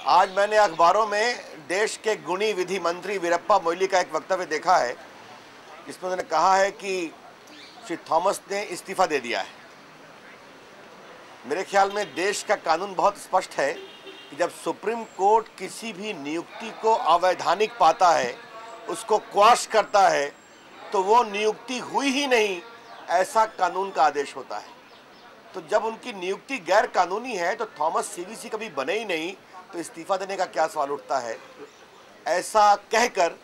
आज मैंने अखबारों में देश के गुणी विधि मंत्री वीरप्पा मोइली का एक वक्तव्य देखा है जिसमें उन्होंने कहा है कि श्री थॉमस ने इस्तीफा दे दिया है। मेरे ख्याल में देश का कानून बहुत स्पष्ट है कि जब सुप्रीम कोर्ट किसी भी नियुक्ति को अवैधानिक पाता है, उसको क्वाश करता है, तो वो नियुक्ति हुई ही नहीं, ऐसा कानून का आदेश होता है। तो जब उनकी नियुक्ति गैर कानूनी है तो थॉमस सीवीसी कभी बने ही नहीं, तो इस्तीफा देने का क्या सवाल उठता है। ऐसा कहकर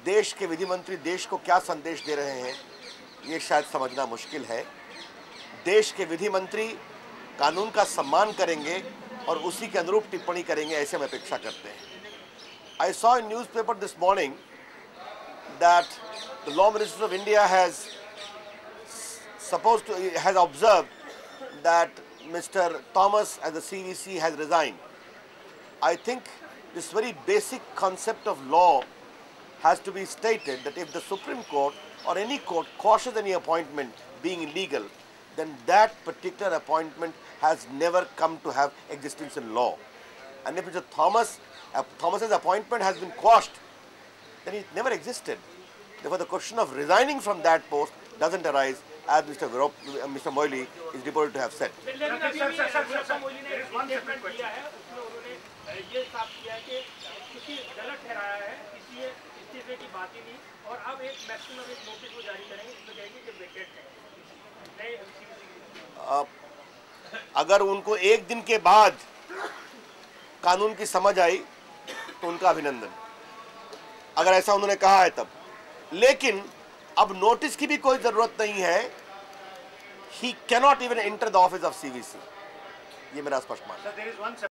देश के विधि मंत्री देश को क्या संदेश दे रहे हैं, ये शायद समझना मुश्किल है। देश के विधि मंत्री कानून का सम्मान करेंगे और उसी के अनुरूप टिप्पणी करेंगे, ऐसे हम अपेक्षा करते हैं। I saw in newspaper this morning that the Law Minister of India has observed that Mr. Thomas as the CVC has resigned. I think this very basic concept of law has to be stated, that if the Supreme Court or any court quashes any appointment being illegal, then that particular appointment has never come to have existence in law. And if Mr. Thomas's appointment has been quashed, then it never existed. Therefore, the question of resigning from that post doesn't arise, as Mr. Moily is reported to have said. अगर उनको एक दिन के बाद कानून की समझ आई तो उनका अभिनंदन, अगर ऐसा उन्होंने कहा है तब। लेकिन अब नोटिस की भी कोई जरूरत नहीं है। ही cannot even enter the office of CVC, ये मेरा स्पष्ट मानना है।